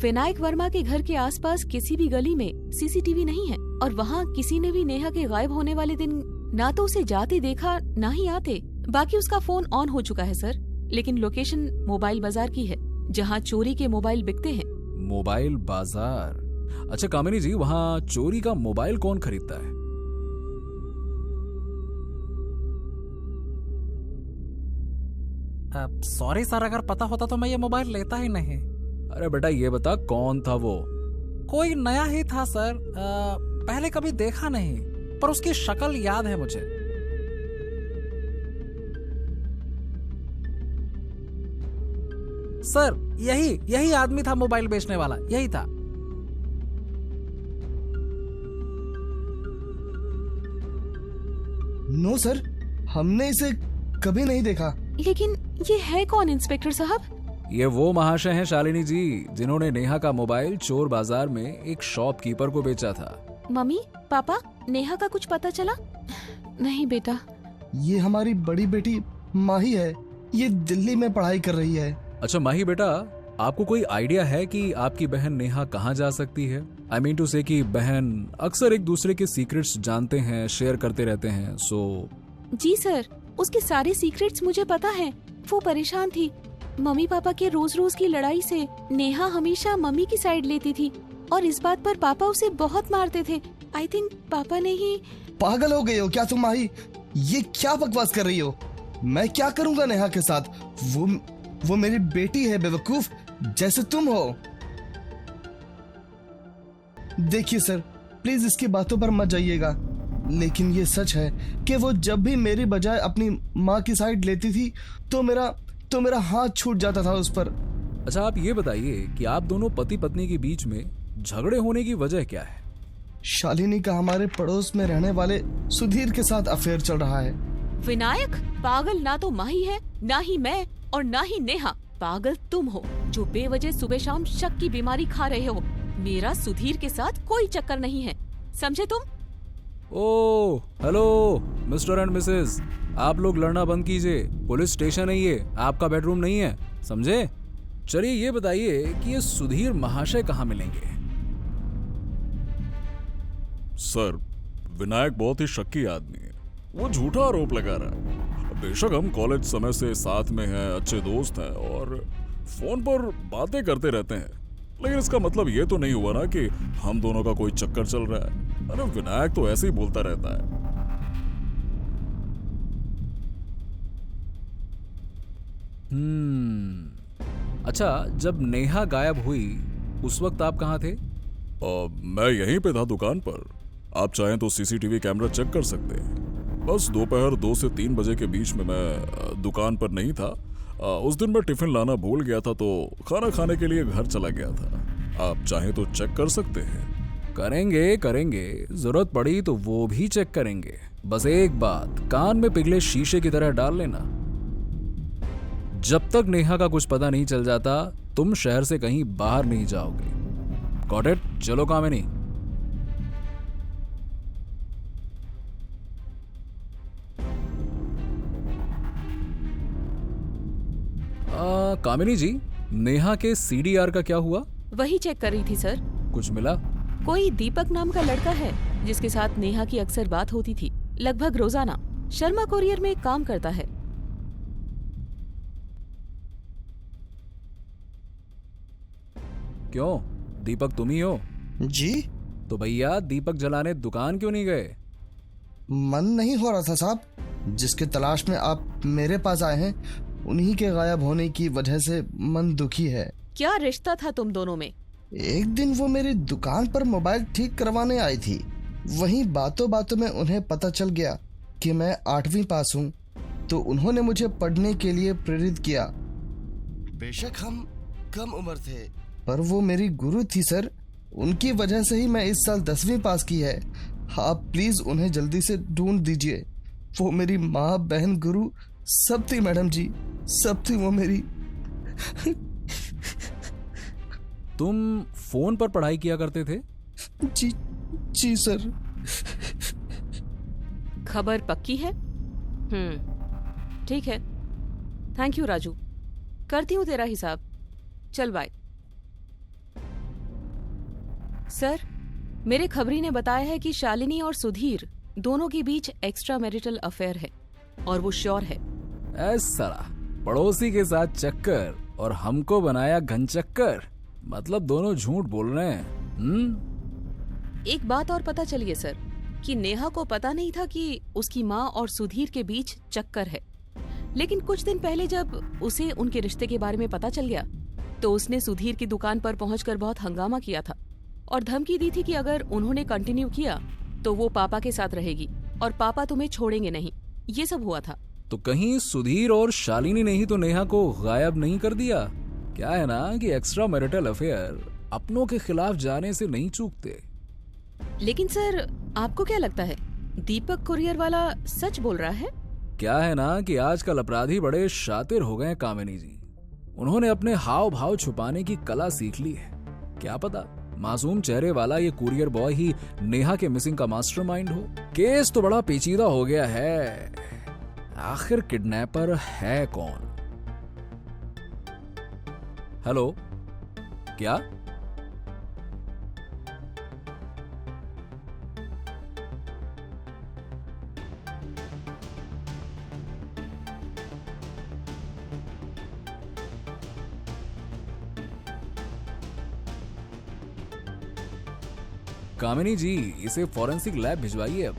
विनायक वर्मा के घर के आसपास किसी भी गली में CCTV नहीं है और वहाँ किसी ने भी नेहा के गायब होने वाले दिन ना तो उसे जाते देखा ना ही आते। बाकी उसका फोन ऑन हो चुका है सर, लेकिन लोकेशन मोबाइल बाजार की है जहाँ चोरी के मोबाइल बिकते हैं। मोबाइल बाजार? अच्छा कामिनी जी, वहाँ चोरी का मोबाइल कौन खरीदता है? सॉरी सर, अगर पता होता तो मैं ये मोबाइल लेता ही नहीं। अरे बेटा ये बता, कौन था वो? कोई नया ही था सर, पहले कभी देखा नहीं, पर उसकी शक्ल याद है मुझे। सर यही आदमी था, मोबाइल बेचने वाला यही था। नो सर, हमने इसे कभी नहीं देखा। लेकिन ये है कौन इंस्पेक्टर साहब? ये वो महाशय हैं शालिनी जी, जिन्होंने नेहा का मोबाइल चोर बाजार में एक शॉपकीपर को बेचा था। मम्मी पापा, नेहा का कुछ पता चला? नहीं बेटा। ये हमारी बड़ी बेटी माही है, ये दिल्ली में पढ़ाई कर रही है। अच्छा माही बेटा, आपको कोई आइडिया है कि आपकी बहन नेहा कहाँ जा सकती है? आई मीन टू से कि बहन अक्सर एक दूसरे के सीक्रेट्स जानते हैं, शेयर करते रहते हैं। जी सर, उसके सारे सीक्रेट्स मुझे पता है। वो परेशान थी मम्मी पापा के रोज रोज की लड़ाई से। नेहा हमेशा मम्मी की साइड लेती थी और इस बात पर पापा उसे बहुत मारते थे। आई थिंक पापा ने ही। पागल हो गए हो क्या तुम माही? ये क्या बकवास कर रही हो? मैं क्या करूंगा नेहा के साथ? वो मेरी बेटी है बेवकूफ, जैसे तुम हो। देखिए सर, प्लीज इसकी बातों पर मत जाइएगा, लेकिन ये सच है कि वो जब भी मेरी बजाय अपनी माँ की साइड लेती थी तो मेरा हाथ छूट जाता था उस पर। अच्छा आप ये बताइए कि आप दोनों पति पत्नी के बीच में झगड़े होने की वजह क्या है? शालिनी का हमारे पड़ोस में रहने वाले सुधीर के साथ अफेयर चल रहा है। विनायक पागल ना तो माही है, ना ही मैं और ना ही नेहा। पागल तुम हो जो बेवजह सुबह शाम शक की बीमारी खा रहे हो। मेरा सुधीर के साथ कोई चक्कर नहीं है, समझे तुम? Oh hello mister and Mrs, आप लोग लड़ना बंद कीजिए। पुलिस स्टेशन है ये, आपका बेडरूम नहीं है, समझे? चलिए ये बताइए कि ये सुधीर महाशय कहाँ मिलेंगे? सर, विनायक बहुत ही शक्की आदमी है। वो झूठा आरोप लगा रहा है। बेशक हम कॉलेज समय से साथ में हैं, अच्छे दोस्त हैं और फोन पर बातें करते रहते हैं, लेकिन इसका मतलब ये तो नहीं हुआ ना कि हम दोनों का कोई चक्कर चल रहा है। अरे विनायक तो ऐसे ही बोलता रहता है। अच्छा, जब नेहा गायब हुई उस वक्त आप कहाँ थे? मैं यहीं पे था दुकान पर। आप चाहें तो CCTV कैमरा चेक कर सकते हैं। बस दोपहर 2 से 3 बजे के बीच में मैं दुकान पर नहीं था। उस दिन मैं टिफिन लाना भूल गया था तो खाना खाने के लिए घर चला गया था। आप चाहें तो चेक कर सकते हैं। करेंगे, जरूरत पड़ी तो वो भी चेक करेंगे। बस एक बात कान में पिघले शीशे की तरह डाल लेना, जब तक नेहा का कुछ पता नहीं चल जाता तुम शहर से कहीं बाहर नहीं जाओगे। Got it? चलो कामिनी। कामिनी जी, नेहा के CDR का क्या हुआ? वही चेक कर रही थी सर। कुछ मिला? कोई दीपक नाम का लड़का है जिसके साथ नेहा की अक्सर बात होती थी, लगभग रोजाना। शर्मा कोरियर में काम करता है। क्यों, दीपक तुम ही हो? जी। तो भैया दीपक जलाने दुकान क्यों नहीं गए? मन नहीं हो रहा था साहब। जिसके तलाश में आप मेरे पास आए हैं उन्हीं के गायब होने की वजह से मन दुखी है। क्या रिश्ता था तुम दोनों में? एक दिन वो मेरी दुकान पर मोबाइल ठीक करवाने आई थी। वहीं बातों बातों में उन्हें पता चल गया कि मैं 8वीं पास हूँ, तो उन्होंने मुझे पढ़ने के लिए प्रेरित किया। बेशक हम कम उम्र थे, पर वो मेरी गुरु थी सर। उनकी वजह से ही मैं इस साल 10वीं पास की है। आप प्लीज उन्हें जल्दी से ढूंढ दीजिए। वो मेरी माँ, बहन, गुरु सब थी मैडम जी, सब थी वो मेरी। तुम फोन पर पढ़ाई किया करते थे? जी जी सर। खबर पक्की है? ठीक है, थैंक यू राजू, करती हूँ तेरा हिसाब। चल बाय। सर, मेरे खबरी ने बताया है कि शालिनी और सुधीर दोनों के बीच एक्स्ट्रा मैरिटल अफेयर है और वो श्योर है। ऐसा पड़ोसी के साथ चक्कर और हमको बनाया घनचक्कर, मतलब दोनों झूठ बोल रहे हैं। एक बात और पता चली है सर कि नेहा को पता नहीं था कि उसकी माँ और सुधीर के बीच चक्कर है, लेकिन कुछ दिन पहले जब उसे उनके रिश्ते के बारे में पता चल गया तो उसने सुधीर की दुकान पर पहुंचकर बहुत हंगामा किया था और धमकी दी थी कि अगर उन्होंने कंटिन्यू किया तो वो पापा के साथ रहेगी और पापा तुम्हें छोड़ेंगे नहीं। ये सब हुआ था। तो कहीं सुधीर और शालिनी ने ही तो नेहा को गायब नहीं कर दिया? क्या है ना कि एक्स्ट्रा मैरिटल अफेयर अपनों के खिलाफ जाने से नहीं चूकते। लेकिन सर, आपको क्या लगता है दीपक कुरियर वाला सच बोल रहा है? क्या है ना कि आजकल अपराधी बड़े शातिर हो गए हैं कामिनी जी। उन्होंने अपने हाव भाव छुपाने की कला सीख ली है। क्या पता मासूम चेहरे वाला ये कुरियर बॉय ही नेहा के मिसिंग का मास्टरमाइंड हो। केस तो बड़ा पेचीदा हो गया है। आखिर किडनैपर है कौन? हेलो, क्या? कामिनी जी, इसे फॉरेंसिक लैब भिजवाइए अब।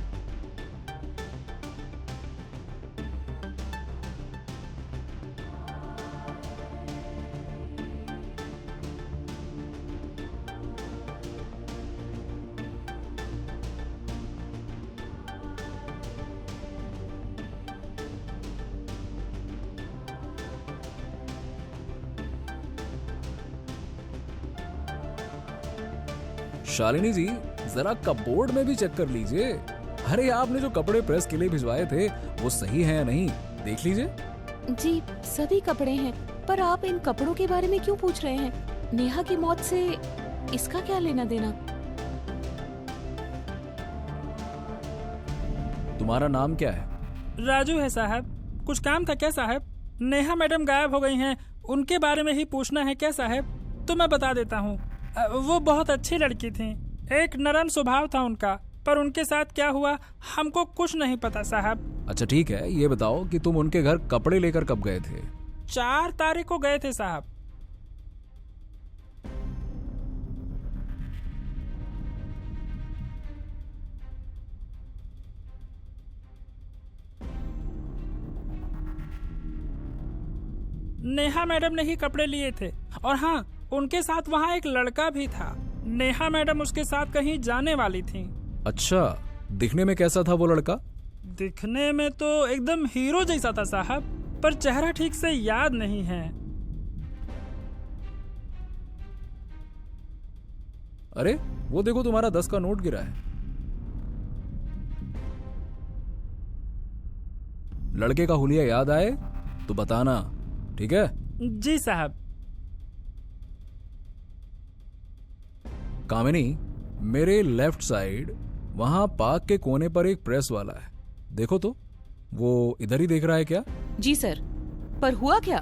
शालिनी जी, जरा कपबोर्ड में भी चेक कर लीजिए। अरे आपने जो कपड़े प्रेस के लिए भिजवाए थे वो सही है या नहीं, देख लीजिए। जी, सभी कपड़े हैं, पर आप इन कपड़ों के बारे में क्यों पूछ रहे हैं? नेहा की मौत से इसका क्या लेना देना? तुम्हारा नाम क्या है? राजू है साहब। कुछ काम था क्या साहब? नेहा मैडम गायब हो गई हैं, उनके बारे में ही पूछना है क्या साहब? तो मैं बता देता हूँ, वो बहुत अच्छी लड़की थी, एक नरम स्वभाव था उनका, पर उनके साथ क्या हुआ हमको कुछ नहीं पता साहब। अच्छा ठीक है, ये बताओ कि तुम उनके घर कपड़े लेकर कब गए थे? 4 तारीख को गए थे साहब। नेहा मैडम ने ही कपड़े लिए थे, और हाँ, उनके साथ वहाँ एक लड़का भी था। नेहा मैडम उसके साथ कहीं जाने वाली थी। अच्छा, दिखने में कैसा था वो लड़का? दिखने में तो एकदम हीरो जैसा था साहब, पर चेहरा ठीक से याद नहीं है। अरे वो देखो, तुम्हारा 10 का नोट गिरा है। लड़के का हुलिया याद आए तो बताना, ठीक है? जी साहब। कामिनी, मेरे लेफ्ट साइड वहां पार्क के कोने पर एक प्रेस वाला है, देखो तो वो इधर ही देख रहा है क्या? जी सर, पर हुआ क्या?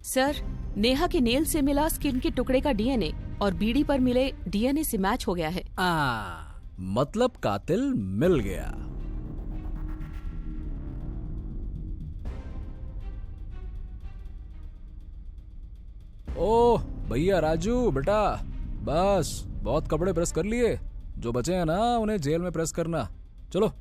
सर, नेहा के नेल से मिला स्किन के टुकड़े का डीएनए और बीड़ी पर मिले डीएनए से मैच हो गया है। मतलब कातिल मिल गया। ओह भैया राजू बेटा, बस बहुत कपड़े प्रेस कर लिए, जो बचे हैं ना उन्हें जेल में प्रेस करना। चलो।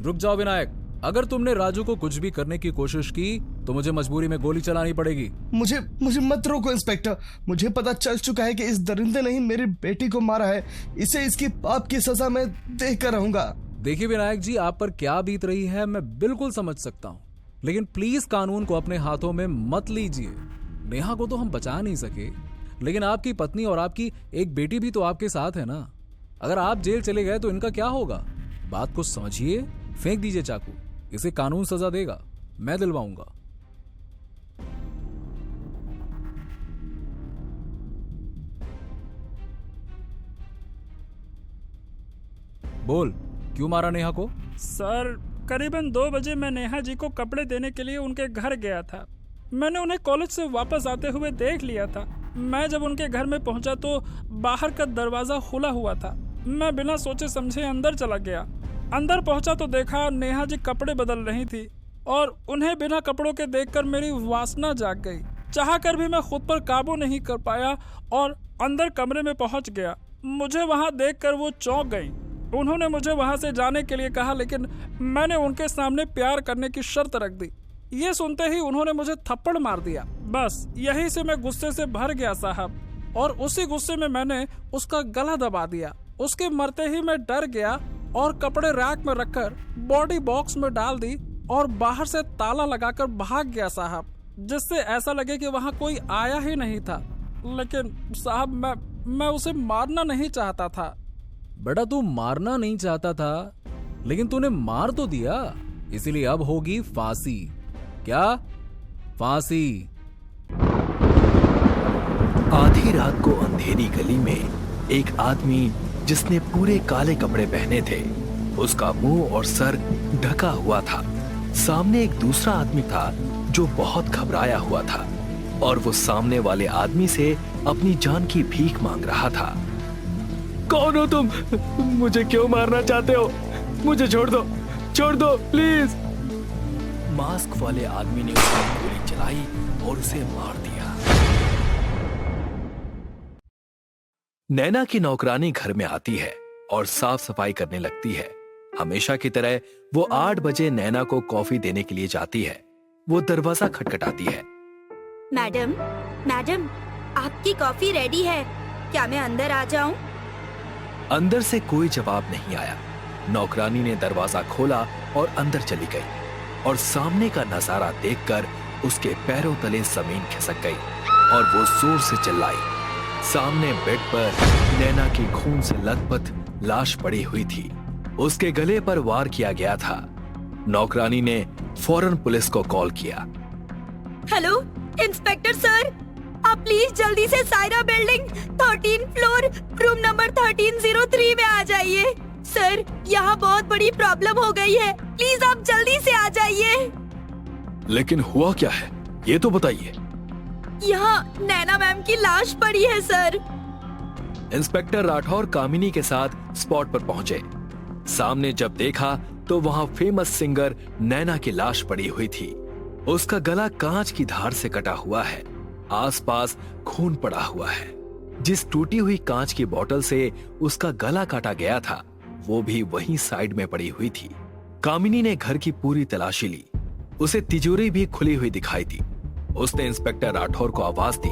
रुक जाओ विनायक, अगर तुमने राजू को कुछ भी करने की कोशिश की तो मुझे मजबूरी में गोली चलानी पड़ेगी। मुझे मत रोको इंस्पेक्टर, मुझे पता चल चुका है कि इस दरिंदे ने ही मेरी बेटी को मारा है। इसे इसकी पाप की सजा मैं देख कर रहूंगा। देखिए विनायक जी, आप पर क्या बीत रही है मैं बिल्कुल समझ सकता हूँ, लेकिन प्लीज कानून को अपने हाथों में मत लीजिए। नेहा को तो हम बचा नहीं सके, लेकिन आपकी पत्नी और आपकी एक बेटी भी तो आपके साथ है ना। अगर आप जेल चले गए तो इनका क्या होगा? बात को समझिए, फेंक दीजिए चाकू, इसे कानून सजा देगा, मैं दिलवाऊंगा। बोल, क्यों मारा नेहा को? सर, करीबन 2 बजे मैं नेहा जी को कपड़े देने के लिए उनके घर गया था। मैंने उन्हें कॉलेज से वापस आते हुए देख लिया था। मैं जब उनके घर में पहुंचा तो बाहर का दरवाजा खुला हुआ था। मैं बिना सोचे समझे अंदर चला गया। अंदर पहुंचा तो देखा नेहा जी कपड़े बदल रही थी और उन्हें बिना कपड़ों के देखकर मेरी वासना जाग गई। चाह कर भी मैं खुद पर काबू नहीं कर पाया और अंदर कमरे में पहुंच गया। मुझे वहां देखकर वो चौंक गई। उन्होंने मुझे वहां से जाने के लिए कहा, लेकिन मैंने उनके सामने प्यार करने की शर्त रख दी। ये सुनते ही उन्होंने मुझे थप्पड़ मार दिया। बस यहीं से मैं गुस्से से भर गया साहब, और उसी गुस्से में मैंने उसका गला दबा दिया। उसके मरते ही मैं डर गया और कपड़े रैक में रखकर बॉडी बॉक्स में डाल दी और बाहर से ताला लगाकर भाग गया साहब, जिससे ऐसा लगे कि वहां कोई आया ही नहीं था। लेकिन साहब, मैं उसे मारना नहीं चाहता था। बेटा, तू मारना नहीं चाहता था, लेकिन तूने मार तो दिया, इसीलिए अब होगी फांसी। क्या? फांसी। आधी रात को अंधेरी गली में एक आदमी जिसने पूरे काले कपड़े पहने थे, उसका मुंह और सर ढका हुआ था। सामने एक दूसरा आदमी था जो बहुत घबराया हुआ था और वो सामने वाले आदमी से अपनी जान की भीख मांग रहा था। कौन हो तुम? मुझे क्यों मारना चाहते हो? मुझे छोड़ दो प्लीज। मास्क वाले आदमी ने उस पर गोली चलाई और उसे मार दिया। नैना की नौकरानी घर में आती है और साफ सफाई करने लगती है। हमेशा की तरह वो 8 बजे नैना को कॉफी देने के लिए जाती है। वो दरवाजा खटखटाती है। मैडम, आपकी कॉफी रेडी है, क्या मैं अंदर आ जाऊं? अंदर से कोई जवाब नहीं आया। नौकरानी ने दरवाजा खोला और अंदर चली गई और सामने का नजारा देखकर उसके पैरों तले जमीन खिसक गई और वो जोर से चिल्लाई। सामने बेड पर नैना की खून से लथपथ लाश पड़ी हुई थी। उसके गले पर वार किया गया था। नौकरानी ने फौरन पुलिस को कॉल किया। हेलो इंस्पेक्टर सर, आप प्लीज जल्दी से Saira building 13 floor room number 1303 में आ जाइए। सर, यहाँ बहुत बड़ी प्रॉब्लम हो गई है, प्लीज आप जल्दी से आ जाइए। लेकिन हुआ क्या है, ये तो बताइए। यहाँ नैना मैम की लाश पड़ी है सर। इंस्पेक्टर राठौर कामिनी के साथ स्पॉट पर पहुंचे। सामने जब देखा तो वहां फेमस सिंगर नैना की लाश पड़ी हुई थी। उसका गला कांच की धार से कटा हुआ है, आसपास खून पड़ा हुआ है। जिस टूटी हुई कांच की बोतल से उसका गला काटा गया था, वो भी वहीं साइड में पड़ी हुई थी। कामिनी ने घर की पूरी तलाशी ली। उसे तिजोरी भी खुली हुई दिखाई दी। उसने इंस्पेक्टर राठौर को आवाज दी।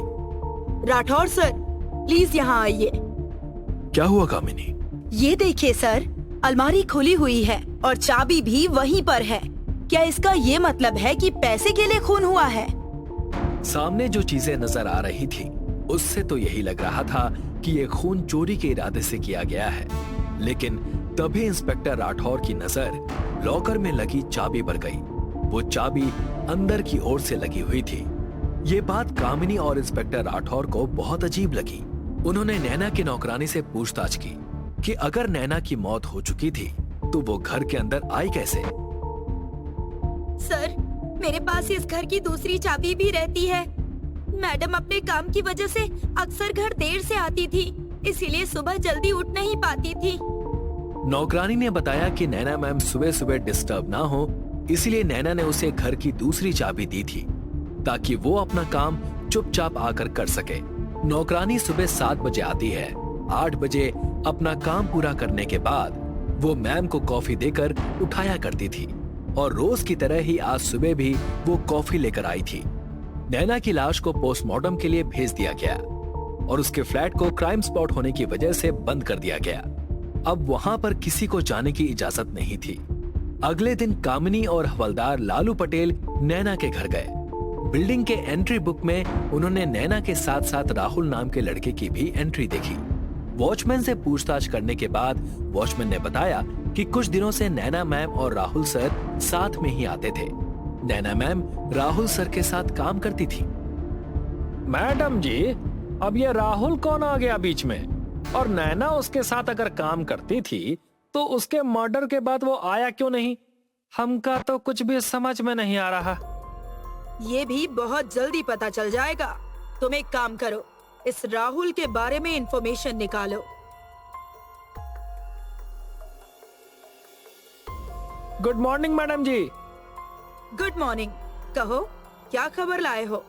राठौर सर, प्लीज यहाँ आइए। क्या हुआ कामिनी? ये देखिए सर, अलमारी खुली हुई है और चाबी भी वहीं पर है। क्या इसका ये मतलब है कि पैसे के लिए खून हुआ है? सामने जो चीजें नजर आ रही थी, उससे तो यही लग रहा था कि ये खून चोरी के इरादे से किया गया है। लेकिन तभी इंस्पेक्टर राठौर की नजर लॉकर में लगी चाबी पर गई। वो चाबी अंदर की ओर से लगी हुई थी। ये बात कामिनी और इंस्पेक्टर राठौर को बहुत अजीब लगी। उन्होंने नैना की नौकरानी से पूछताछ की कि अगर नैना की मौत हो चुकी थी तो वो घर के अंदर आई कैसे? सर, मेरे पास इस घर की दूसरी चाबी भी रहती है। मैडम अपने काम की वजह से अक्सर घर देर से आती थी, इसीलिए सुबह जल्दी उठ नहीं पाती थी। नौकरानी ने बताया कि नैना मैम सुबह सुबह डिस्टर्ब ना हो, इसलिए नैना ने उसे घर की दूसरी चाबी दी थी ताकि वो अपना काम चुपचाप आकर कर सके। नौकरानी सुबह 7 बजे आती है। 8 बजे अपना काम पूरा करने के बाद वो मैम को कॉफी देकर उठाया करती थी और रोज की तरह ही आज सुबह भी वो कॉफी लेकर आई थी। नैना की लाश को पोस्टमार्टम के लिए भेज दिया गया और उसके फ्लैट को क्राइम स्पॉट होने की वजह से बंद कर दिया गया। अब वहां पर किसी को जाने की इजाजत नहीं थी। अगले दिन कामिनी और हवलदार लालू पटेल नैना के घर गए। बिल्डिंग के एंट्री बुक में उन्होंने नैना के साथ साथ राहुल नाम के लड़के की भी एंट्री देखी। वॉचमैन से पूछताछ करने के बाद वॉचमैन ने बताया कि कुछ दिनों से नैना मैम और राहुल सर साथ में ही आते थे। नैना मैम राहुल सर के साथ काम करती थी। मैडम जी, अब ये राहुल कौन आ गया बीच में? और नैना उसके साथ अगर काम करती थी तो उसके मर्डर के बाद वो आया क्यों नहीं? हमका तो कुछ भी समझ में नहीं आ रहा। ये भी बहुत जल्दी पता चल जाएगा। तुम एक काम करो, इस राहुल के बारे में इंफॉर्मेशन निकालो। Good morning madam ji. Good morning. कहो, क्या खबर लाए हो?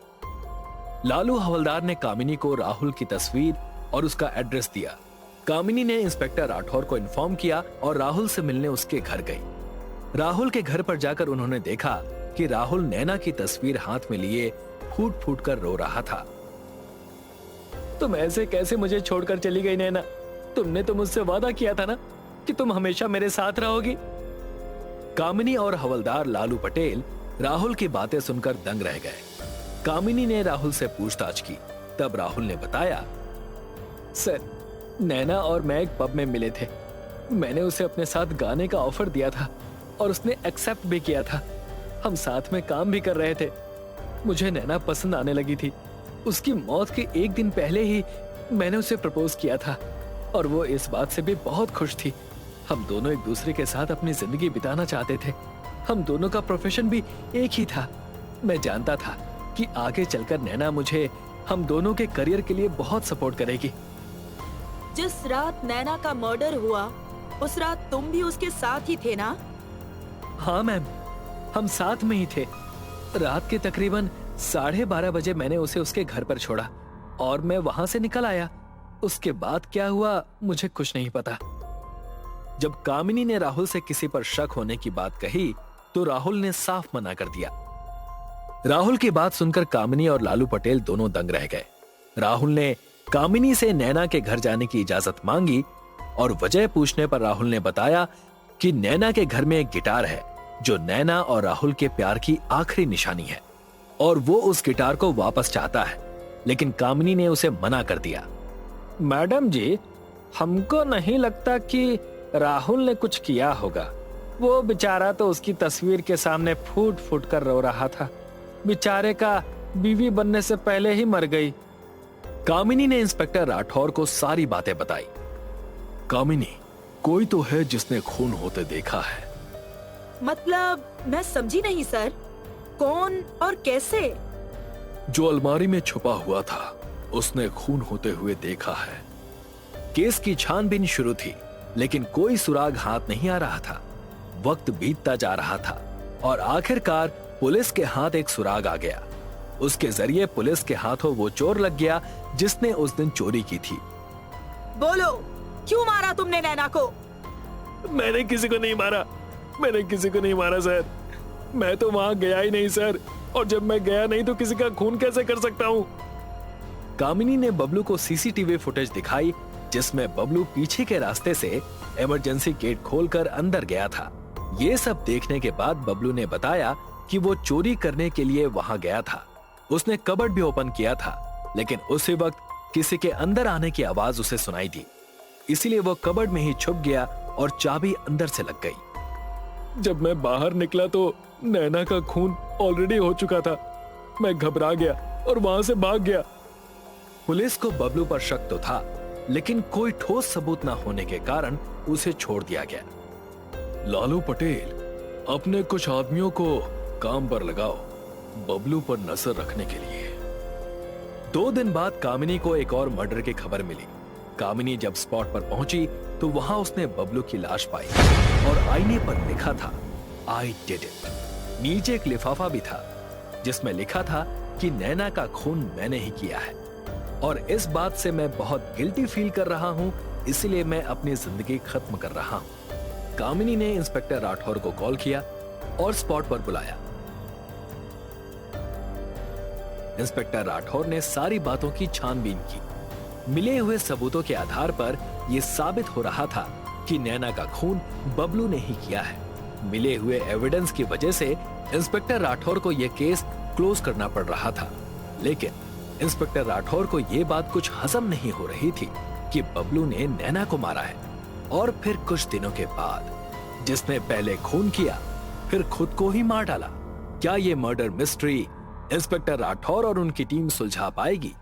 लालू हवलदार ने कामिनी को राहुल की तस्वीर और उसका एड्रेस दिया। कामिनी ने इंस्पेक्टर राठौर को इन्फॉर्म किया और राहुल से मिलने उसके घर गई। राहुल के घर पर जाकर उन्होंने देखा कि राहुल नैना की तस्वीर हाथ में लिए फूट फूट कर रो रहा था। तुम ऐसे कैसे मुझे छोड़कर चली गई नैना? तुमने तो मुझसे वादा किया था ना कि तुम हमेशा मेरे साथ रहोगी। कामिनी और हवलदार लालू पटेल राहुल की बातें सुनकर दंग रह गए। कामिनी ने राहुल से पूछताछ की। तब राहुल ने बताया, सर, नैना और मैं एक पब में मिले थे। मैंने उसे अपने साथ गाने का ऑफर दिया था और उसने एक्सेप्ट भी किया था। हम साथ में काम भी कर रहे थे। मुझे नैना पसंद आने लगी थी। उसकी मौत के एक दिन पहले ही मैंने उसे प्रपोज किया था और वो इस बात से भी बहुत खुश थी। हम दोनों एक दूसरे के साथ अपनी जिंदगी बिताना चाहते थे। हम दोनों का प्रोफेशन भी एक ही था। मैं जानता था कि आगे चलकर नैना मुझे हम दोनों के करियर के लिए बहुत सपोर्ट करेगी। जिस रात नैना का मर्डर हुआ, उस रात तुम भी उसके साथ ही थे ना? हाँ मैम, हम साथ में ही थे। रात के तकरीबन 12:30 बजे मैंने उसे उसके घर पर छोड़ा और मैं वहां से निकल आया। उसके बाद क्या हुआ मुझे कुछ नहीं पता। जब कामिनी ने राहुल से किसी पर शक होने की बात कही तो राहुल ने साफ मना कर दिया। राहुल की बात सुनकर कामिनी और लालू पटेल दोनों दंग रह गए। राहुल ने कामिनी से नैना के घर जाने की इजाजत मांगी और वजह पूछने पर राहुल ने बताया कि नैना के घर में एक गिटार है जो नैना और राहुल के प्यार की आखिरी निशानी है और वो उस गिटार को वापस चाहता है, लेकिन कामिनी ने उसे मना कर दिया। मैडम जी, हमको नहीं लगता कि राहुल ने कुछ किया होगा। वो बेचारा तो उसकी तस्वीर के सामने फूट फूट कर रो रहा था। बेचारे का बीवी बनने से पहले ही मर गई। कामिनी ने इंस्पेक्टर राठौर को सारी बातें बताई। कामिनी, कोई तो है जिसने खून होते देखा है। मतलब मैं समझी नहीं सर, कौन और कैसे? जो अलमारी में छुपा हुआ था उसने खून होते हुए देखा है। केस की छानबीन शुरू थी लेकिन कोई सुराग हाथ नहीं आ रहा था। वक्त बीतता जा रहा था और आखिरकार पुलिस के हाथ एक सुराग आ गया। उसके जरिए पुलिस के हाथों वो चोर लग गया जिसने उस दिन चोरी की थी। बोलो, क्यों मारा तुमने नैना को? मैंने किसी को नहीं मारा। मैंने किसी को नहीं मारा सर। मैं तो वहां गया ही नहीं सर, और जब मैं गया नहीं तो किसी का खून कैसे कर सकता हूँ? कामिनी ने बबलू को सीसीटीवी फुटेज दिखाई जिसमें बबलू पीछे के रास्ते से इमरजेंसी गेट खोलकर अंदर गया था। ये सब देखने के बाद बबलू ने बताया कि वो चोरी करने के लिए वहां गया था। उसने कबर्ड भी ओपन किया था लेकिन उसी वक्त किसी के अंदर आने की आवाज उसे सुनाई दी, इसीलिए वो कबर्ड में ही छुप गया और चाबी अंदर से लग गई। जब मैं बाहर निकला तो नैना का खून ऑलरेडी हो चुका था। मैं घबरा गया और वहां से भाग गया। पुलिस को बबलू पर शक तो था लेकिन कोई ठोस सबूत न होने के कारण उसे छोड़ दिया गया। लालू पटेल, अपने कुछ आदमियों को काम पर लगाओ बबलू पर नजर रखने के लिए। 2 दिन बाद कामिनी को एक और मर्डर की खबर मिली। कामिनी जब स्पॉट पर पहुंची तो वहां उसने बबलू की लाश पाई और आईने पर लिखा था आई डिड इट। नीचे एक लिफाफा भी था जिसमें लिखा था कि नैना का खून मैंने ही किया है और इस बात से मैं बहुत गिल्टी फील कर रहा हूं, इसलिए मैं अपनी जिंदगी खत्म कर रहा हूं। कामिनी ने इंस्पेक्टर राठौर को कॉल किया और स्पॉट पर बुलाया। इंस्पेक्टर राठौर ने सारी बातों की छानबीन की। मिले हुए सबूतों के आधार पर यह साबित हो रहा था कि नैना का खून बबलू ने ही किया है। मिले हुए एविडेंस की वजह से इंस्पेक्टर राठौर को यह केस क्लोज करना पड़ रहा था। लेकिन इंस्पेक्टर राठौर को यह बात कुछ हजम नहीं हो रही थी कि बबलू ने नैना को मारा है, और फिर कुछ दिनों के बाद जिसने पहले खून किया फिर खुद को ही मार डाला। क्या ये मर्डर मिस्ट्री इंस्पेक्टर राठौर और उनकी टीम सुलझा पाएगी?